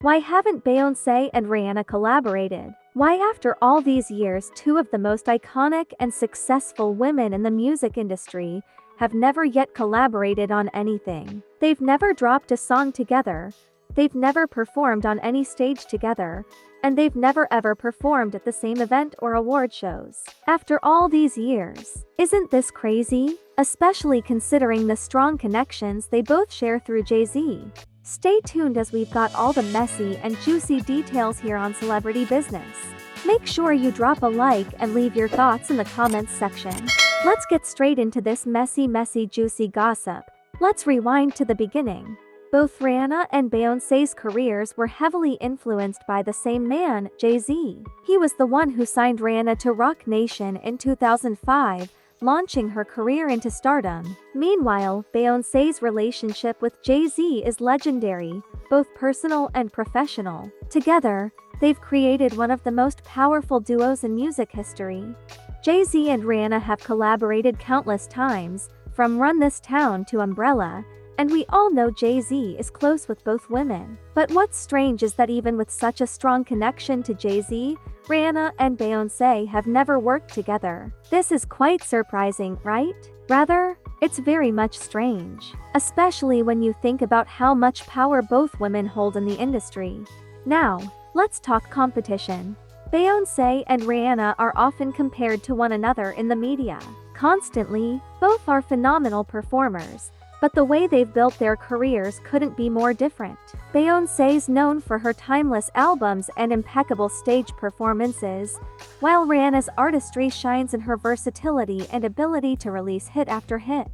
Why haven't Beyoncé and Rihanna collaborated? Why, after all these years, two of the most iconic and successful women in the music industry have never yet collaborated on anything? They've never dropped a song together, they've never performed on any stage together, and they've never ever performed at the same event or award shows. After all these years, isn't this crazy? Especially considering the strong connections they both share through Jay-Z. Stay tuned as we've got all the messy and juicy details here on Celebrity Business. Make sure you drop a like and leave your thoughts in the comments section. Let's get straight into this messy, juicy gossip. Let's rewind to the beginning. Both Rihanna and Beyoncé's careers were heavily influenced by the same man, Jay-Z. He was the one who signed Rihanna to Roc Nation in 2005, launching her career into stardom. Meanwhile, Beyoncé's relationship with Jay-Z is legendary, both personal and professional. Together, they've created one of the most powerful duos in music history. Jay-Z and Rihanna have collaborated countless times, from Run This Town to Umbrella, and we all know Jay-Z is close with both women. But what's strange is that even with such a strong connection to Jay-Z, Rihanna and Beyoncé have never worked together. This is quite surprising, right? Rather, it's very much strange, especially when you think about how much power both women hold in the industry. Now, let's talk competition. Beyoncé and Rihanna are often compared to one another in the media. Constantly, both are phenomenal performers, but the way they've built their careers couldn't be more different. Beyoncé's known for her timeless albums and impeccable stage performances, while Rihanna's artistry shines in her versatility and ability to release hit after hit.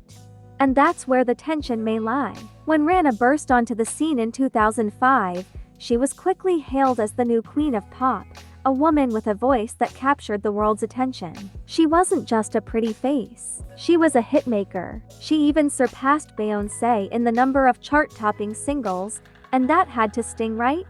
And that's where the tension may lie. When Rihanna burst onto the scene in 2005, she was quickly hailed as the new queen of pop, a woman with a voice that captured the world's attention. She wasn't just a pretty face. She was a hitmaker. She even surpassed Beyoncé in the number of chart-topping singles, and that had to sting, right?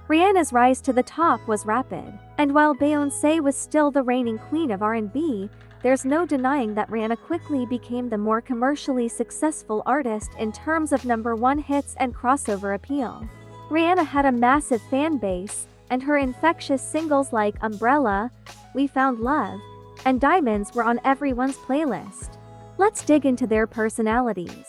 Rihanna's rise to the top was rapid, and while Beyoncé was still the reigning queen of R&B, there's no denying that Rihanna quickly became the more commercially successful artist in terms of #1 hits and crossover appeal. Rihanna had a massive fan base, and her infectious singles like Umbrella, We Found Love, and Diamonds were on everyone's playlist. Let's dig into their personalities.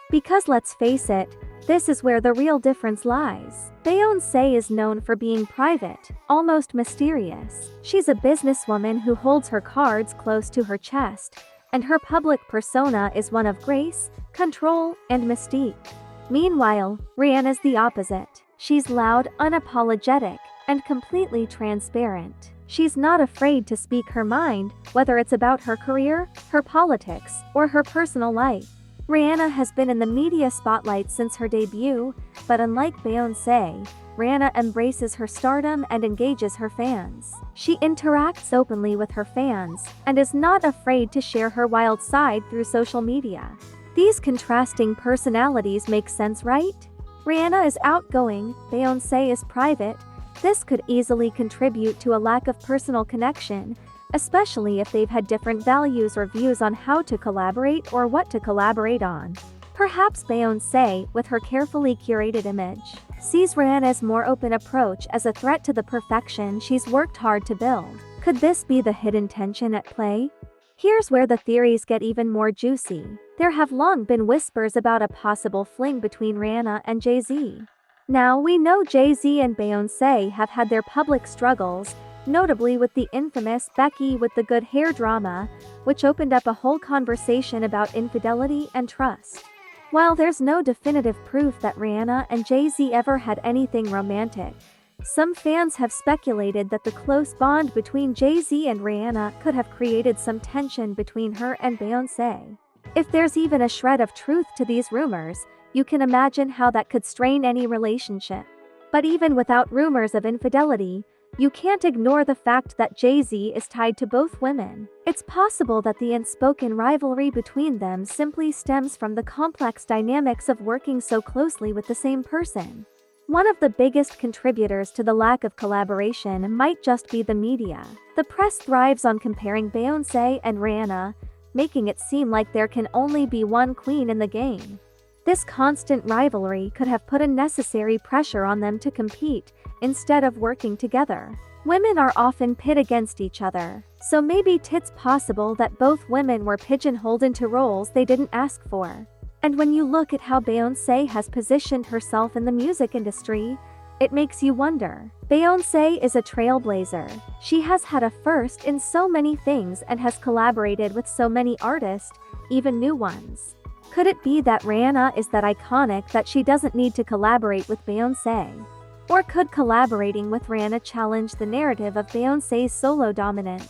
Because let's face it, this is where the real difference lies. Beyoncé is known for being private, almost mysterious. She's a businesswoman who holds her cards close to her chest, and her public persona is one of grace, control, and mystique. Meanwhile, Rihanna's the opposite. She's loud, unapologetic, and completely transparent. She's not afraid to speak her mind, whether it's about her career, her politics, or her personal life. Rihanna has been in the media spotlight since her debut, but unlike Beyoncé, Rihanna embraces her stardom and engages her fans. She interacts openly with her fans, and is not afraid to share her wild side through social media. These contrasting personalities make sense, right? Rihanna is outgoing, Beyoncé is private. This could easily contribute to a lack of personal connection, especially if they've had different values or views on how to collaborate or what to collaborate on. Perhaps Beyoncé, with her carefully curated image, sees Rihanna's more open approach as a threat to the perfection she's worked hard to build. Could this be the hidden tension at play? Here's where the theories get even more juicy. There have long been whispers about a possible fling between Rihanna and Jay-Z. Now, we know Jay-Z and Beyoncé have had their public struggles, notably with the infamous Becky with the Good Hair drama, which opened up a whole conversation about infidelity and trust. While there's no definitive proof that Rihanna and Jay-Z ever had anything romantic, some fans have speculated that the close bond between Jay-Z and Rihanna could have created some tension between her and Beyoncé. If there's even a shred of truth to these rumors, you can imagine how that could strain any relationship. But even without rumors of infidelity, you can't ignore the fact that Jay-Z is tied to both women. It's possible that the unspoken rivalry between them simply stems from the complex dynamics of working so closely with the same person. One of the biggest contributors to the lack of collaboration might just be the media. The press thrives on comparing Beyoncé and Rihanna, making it seem like there can only be one queen in the game. This constant rivalry could have put unnecessary pressure on them to compete instead of working together. Women are often pit against each other, so maybe it's possible that both women were pigeonholed into roles they didn't ask for. And when you look at how Beyoncé has positioned herself in the music industry, it makes you wonder. Beyoncé is a trailblazer. She has had a first in so many things and has collaborated with so many artists, even new ones. Could it be that Rihanna is that iconic that she doesn't need to collaborate with Beyoncé? Or could collaborating with Rihanna challenge the narrative of Beyoncé's solo dominance?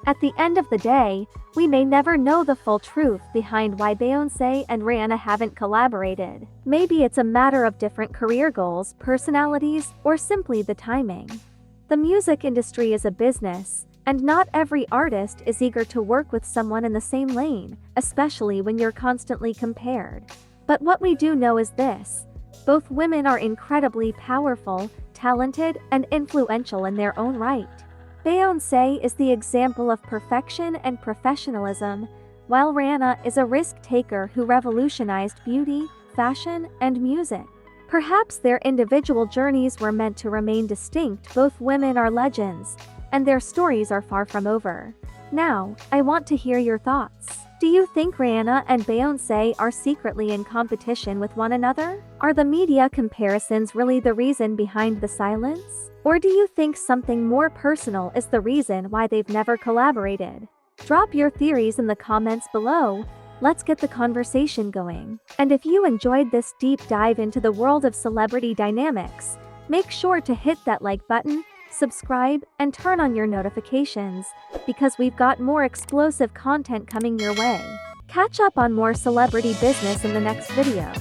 At the end of the day, we may never know the full truth behind why Beyoncé and Rihanna haven't collaborated. Maybe it's a matter of different career goals, personalities, or simply the timing. The music industry is a business, and not every artist is eager to work with someone in the same lane, especially when you're constantly compared. But what we do know is this: both women are incredibly powerful, talented, and influential in their own right. Beyoncé is the example of perfection and professionalism, while Rihanna is a risk-taker who revolutionized beauty, fashion, and music. Perhaps their individual journeys were meant to remain distinct. Both women are legends, and their stories are far from over. Now, I want to hear your thoughts. Do you think Rihanna and Beyoncé are secretly in competition with one another? Are the media comparisons really the reason behind the silence? Or do you think something more personal is the reason why they've never collaborated? Drop your theories in the comments below. Let's get the conversation going. And if you enjoyed this deep dive into the world of celebrity dynamics, make sure to hit that like button, subscribe, and turn on your notifications, because we've got more explosive content coming your way. Catch up on more celebrity business in the next video.